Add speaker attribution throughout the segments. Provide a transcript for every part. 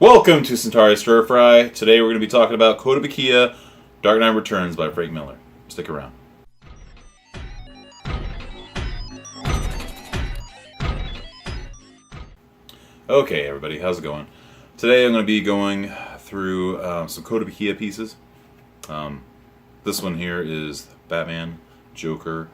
Speaker 1: Welcome to Centauri Stir-Fry. Today we're going to be talking about Kotobukiya, Dark Knight Returns by Frank Miller. Stick around. Okay, everybody, how's it going? Today I'm going to be going through some Kotobukiya pieces. This one here is Batman, Joker,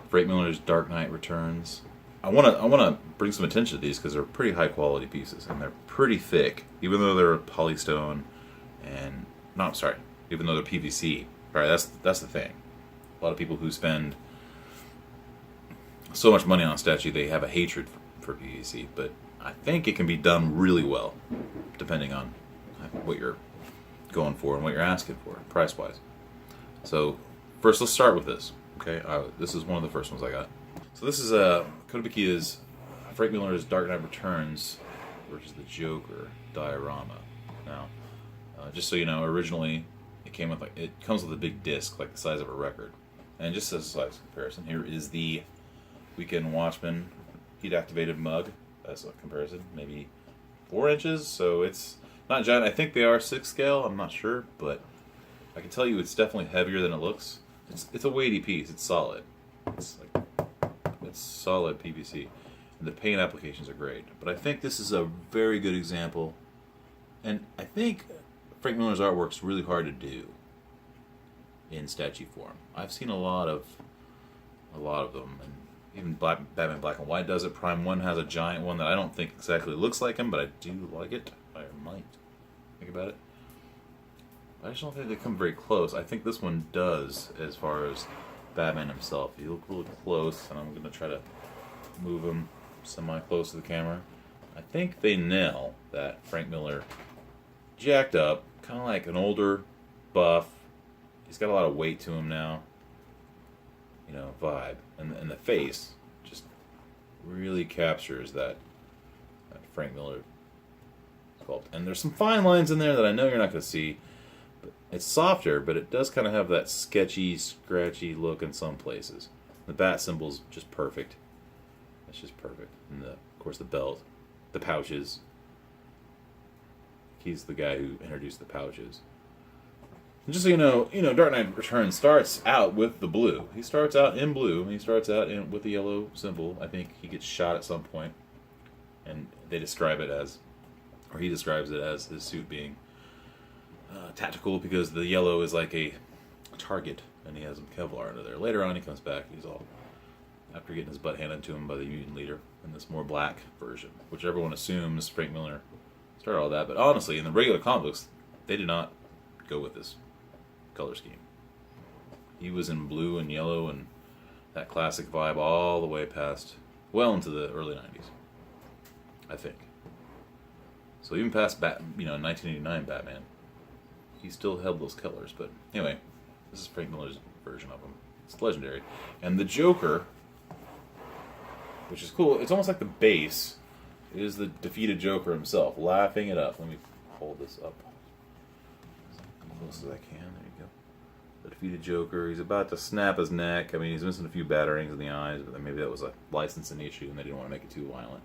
Speaker 1: Frank Miller's Dark Knight Returns. I want to bring some attention to these because they're pretty high quality pieces and they're pretty thick, even though they're polystone and even though they're PVC. Right, that's the thing. A lot of people who spend so much money on a statue, they have a hatred for PVC, but I think it can be done really well, depending on what you're going for and what you're asking for, price wise. So first, let's start with this. Okay, this is one of the first ones I got. So this is Kotobukiya's Frank Miller's Dark Knight Returns versus the Joker Diorama. Now, just so you know, originally it comes with a big disc, like the size of a record. And just as a size comparison, here is the Weekend Watchman heat-activated mug. As a comparison, maybe 4 inches. So it's not giant. I think they are 6 scale. I'm not sure, but I can tell you it's definitely heavier than it looks. It's a weighty piece. It's solid. It's solid PVC, and the paint applications are great. But I think this is a very good example, and I think Frank Miller's artwork's really hard to do in statue form. I've seen a lot of them, and even Batman Black and White does it. Prime 1 has a giant one that I don't think exactly looks like him, but I do like it. I might think about it. I just don't think they come very close. I think this one does, as far as Batman himself. You look really close, and I'm going to try to move him semi-close to the camera. I think they nail that Frank Miller jacked up, kind of like an older buff. He's got a lot of weight to him now, vibe. And the face just really captures that Frank Miller sculpt. And there's some fine lines in there that I know you're not going to see. It's softer, but it does kind of have that sketchy, scratchy look in some places. The bat symbol's just perfect. It's just perfect. And of course the belt, the pouches. He's the guy who introduced the pouches. And just so you know, Dark Knight Returns starts out with the blue. He starts out in blue, and he starts out with the yellow symbol. I think he gets shot at some point, and he describes it as his suit being tactical, because the yellow is like a target, and he has some Kevlar under there. Later on, he comes back. He's all, after getting his butt handed to him by the Union leader, in this more black version, which everyone assumes Frank Miller started all that. But honestly, in the regular comic books, they did not go with this color scheme. He was in blue and yellow and that classic vibe all the way past, well into the early 90s, I think. So even past 1989 Batman, he still held those colors. But anyway, this is Frank Miller's version of them. It's legendary. And the Joker, which is cool, it's almost like the base is the defeated Joker himself, laughing it up. Let me hold this up as close as I can. There you go. The defeated Joker. He's about to snap his neck. I mean, he's missing a few batterings in the eyes, but then maybe that was a licensing issue and they didn't want to make it too violent.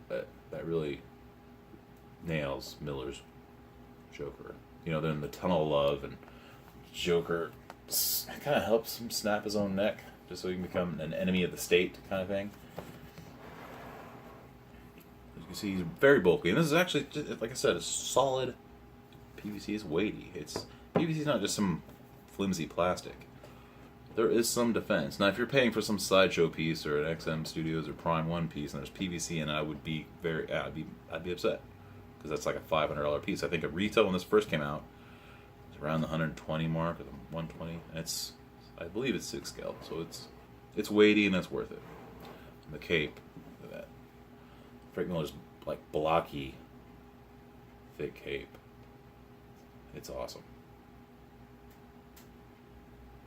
Speaker 1: But that really nails Miller's Joker. They're in the tunnel of love, and Joker kind of helps him snap his own neck just so he can become an enemy of the state kind of thing. As you can see, he's very bulky, and this is actually, like I said, a solid PVC. Is weighty. PVC is not just some flimsy plastic. There is some defense. Now, if you're paying for some sideshow piece or an XM Studios or Prime 1 piece, and there's PVC in it, I would be I'd be upset, because that's like a $500 piece. I think at retail when this first came out, it was around the 120 mark, or the 120. And I believe it's 6 scale, so it's weighty and it's worth it. And the cape, look at that. Frank Miller's like blocky, thick cape. It's awesome.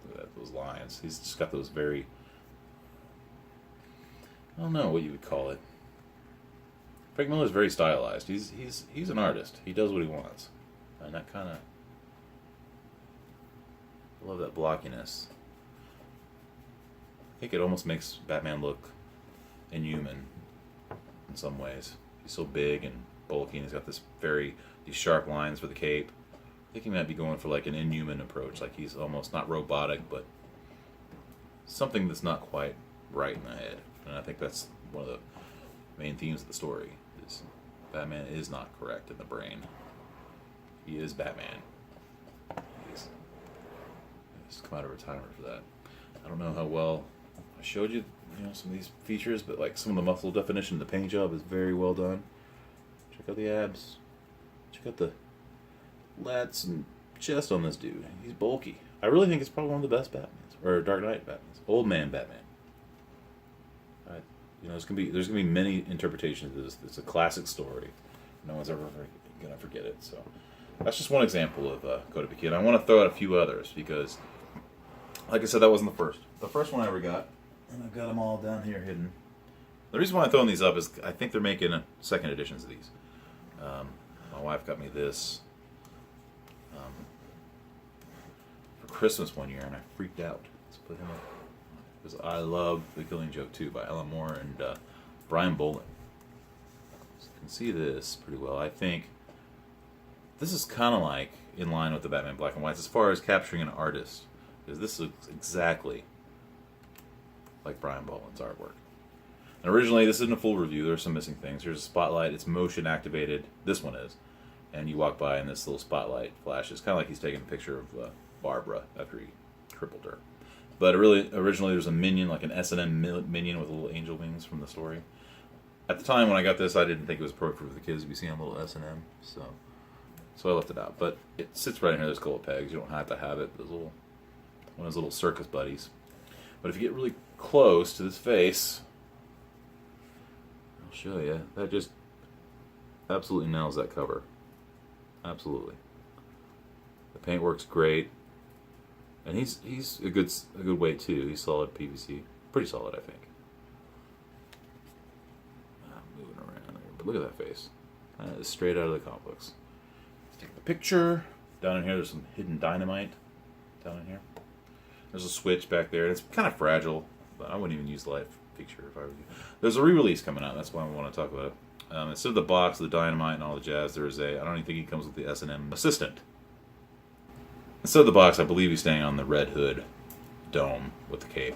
Speaker 1: Look at that, those lines. He's just got those very, I don't know what you would call it. Frank Miller's very stylized. He's an artist. He does what he wants, and that kind of, I love that blockiness. I think it almost makes Batman look inhuman in some ways. He's so big and bulky, and he's got these sharp lines for the cape. I think he might be going for like an Inhuman approach, like he's almost not robotic, but something that's not quite right in the head. And I think that's one of the main themes of the story, is Batman is not correct in the brain. He is Batman. He's come out of retirement for that. I don't know how well I showed you, some of these features, but like some of the muscle definition, the paint job is very well done. Check out the abs. Check out the lats and chest on this dude. He's bulky. I really think it's probably one of the best Batmans, or Dark Knight Batmans. Old man Batman. There's gonna be many interpretations of this. It's a classic story. No one's ever gonna forget it. So that's just one example of Kotobukiya, and I want to throw out a few others because, like I said, that wasn't the first. The first one I ever got, and I've got them all down here hidden. The reason why I'm throwing these up is I think they're making second editions of these. My wife got me this for Christmas one year, and I freaked out. Let's put him up. Because I love The Killing Joke 2 by Alan Moore and Brian Bolland. So you can see this pretty well. I think this is kind of like in line with the Batman Black and Whites as far as capturing an artist. Because this looks exactly like Brian Bolland's artwork. And originally, this isn't a full review. There are some missing things. Here's a spotlight. It's motion activated. This one is. And you walk by and this little spotlight flashes. Kind of like he's taking a picture of Barbara after he crippled her. But originally there's a minion, like an S&M minion with little angel wings from the story. At the time when I got this, I didn't think it was appropriate for the kids to be seeing a little S&M, so I left it out. But it sits right in here. There's a couple of pegs. You don't have to have it. There's one of his little circus buddies. But if you get really close to this face, I'll show you. That just absolutely nails that cover. Absolutely. The paint works great. And he's a good weight too. He's solid PVC, pretty solid, I think. I'm moving around there, but look at that face. That is straight out of the comic books. Let's take the picture. Down in here, there's some hidden dynamite. Down in here, there's a switch back there. It's kind of fragile, but I wouldn't even use the light feature if I were you. There's a re-release coming out. That's why I want to talk about it. Instead of the box, the dynamite, and all the jazz, there is I don't even think he comes with the S&M assistant. Instead of the box, I believe he's staying on the Red Hood dome with the cape.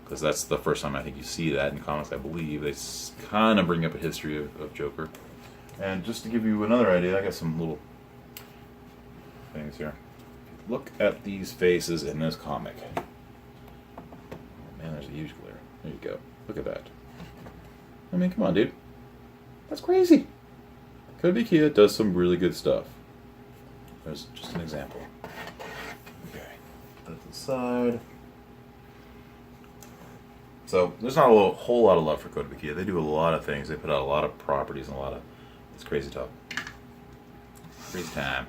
Speaker 1: Because that's the first time I think you see that in comics, I believe. They kind of bring up a history of Joker. And just to give you another idea, I got some little things here. Look at these faces in this comic. Oh man, there's a huge glare. There you go. Look at that. I mean, come on, dude. That's crazy. Kotobukiya does some really good stuff. There's just an example. Okay, put it to the side. So there's not a whole lot of love for Kotobukiya. They do a lot of things. They put out a lot of properties and a lot of it's crazy talk. Crazy time.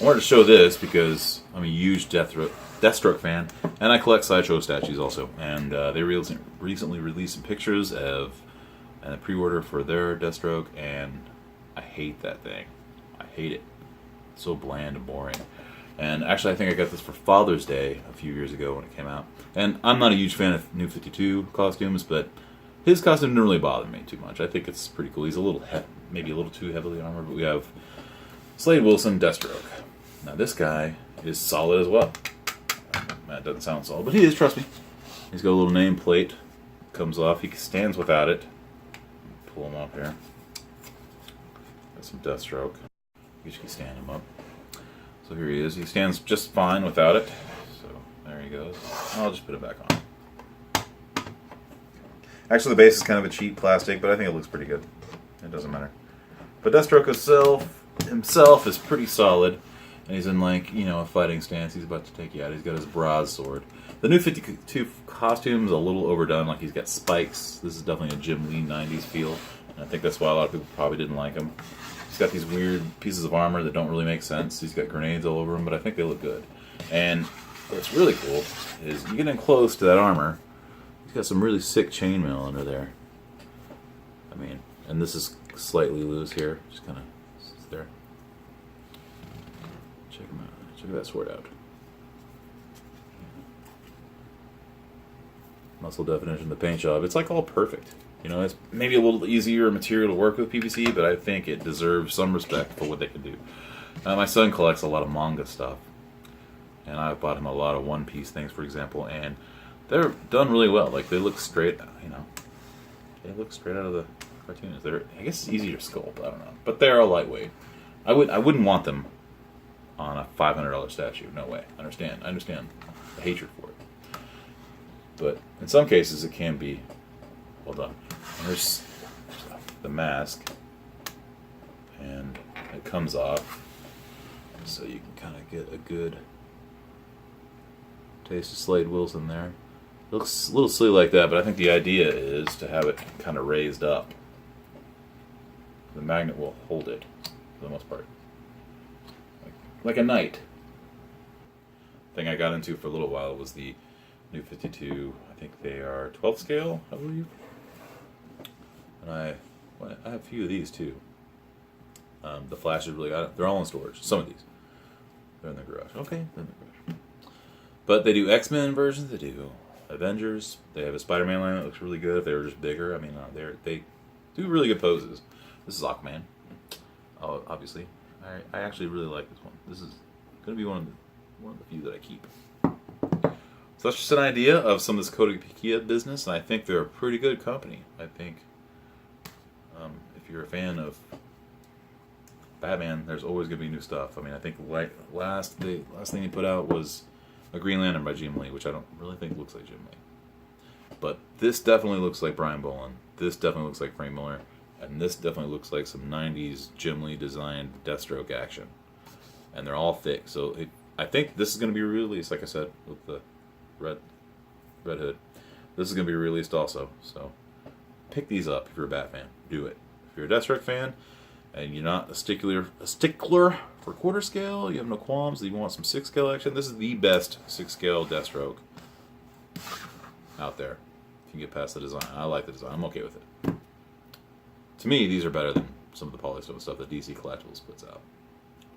Speaker 1: I wanted to show this because I'm a huge Deathstroke fan, and I collect Sideshow statues also. And they recently released some pictures of a pre-order for their Deathstroke, and I hate that thing. I hate it. So bland and boring. And actually I think I got this for Father's Day a few years ago when it came out. And I'm not a huge fan of New 52 costumes, but his costume didn't really bother me too much. I think it's pretty cool. He's maybe a little too heavily armored, but we have Slade Wilson, Deathstroke. Now this guy is solid as well. That doesn't sound solid, but he is, trust me. He's got a little nameplate. Comes off. He stands without it. Pull him up here. Got some Deathstroke. You can stand him up. So here he is. He stands just fine without it. So there he goes. I'll just put it back on. Actually, the base is kind of a cheap plastic, but I think it looks pretty good. It doesn't matter. But Deathstroke himself is pretty solid. And he's in, like, a fighting stance. He's about to take you out. He's got his broadsword. The New 52 costume is a little overdone. Like, he's got spikes. This is definitely a Jim Lee 90s feel. And I think that's why a lot of people probably didn't like him. He's got these weird pieces of armor that don't really make sense. He's got grenades all over him, but I think they look good. And what's really cool is you get in close to that armor, he's got some really sick chainmail under there. I mean, and this is slightly loose here. Just kind of sits there. Check him out. Check that sword out. Muscle definition, the paint job. It's like all perfect. You know, it's maybe a little easier material to work with PVC, but I think it deserves some respect for what they can do. My son collects a lot of manga stuff, and I bought him a lot of One Piece things, for example, and they're done really well. Like, they look straight, you know, they look straight out of the cartoons. They're, I guess, it's easier to sculpt. I don't know, but they are lightweight. I wouldn't want them on a $500 statue. No way. I understand the hatred for it, but in some cases it can be well done. And there's the mask, and it comes off, so you can kind of get a good taste of Slade Wilson there. It looks a little silly like that, but I think the idea is to have it kind of raised up. The magnet will hold it for the most part, like a knight. Thing I got into for a little while was the new 52. I think they are 12th scale, I believe. And I have a few of these too. The Flash is really got it. They're all in storage. Some of these, they're in the garage. Okay, they're in the garage. But they do X-Men versions. They do Avengers. They have a Spider-Man line that looks really good. If they were just bigger, I mean, they do really good poses. This is Aquaman. Oh, obviously, I actually really like this one. This is going to be one of the few that I keep. So that's just an idea of some of this Kotobukiya business, and I think they're a pretty good company. I think if you're a fan of Batman, there's always going to be new stuff. I mean, I think last thing they put out was a Green Lantern by Jim Lee, which I don't really think looks like Jim Lee. But this definitely looks like Brian Bolland. This definitely looks like Frank Miller. And this definitely looks like some 90s Jim Lee designed Deathstroke action. And they're all thick. So I think this is going to be released, like I said, with the red hood. This is going to be released also. So pick these up if you're a Bat fan. Do it. If you're a Deathstroke fan and you're not a stickler for quarter scale, you have no qualms, you want some 6 scale action, this is the best 6 scale Deathstroke out there. If you can get past the design. I like the design. I'm okay with it. To me, these are better than some of the Polystone stuff that DC Collectibles puts out.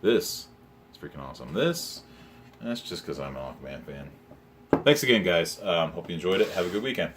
Speaker 1: This is freaking awesome. That's just because I'm an Aquaman fan. Thanks again, guys. Hope you enjoyed it. Have a good weekend.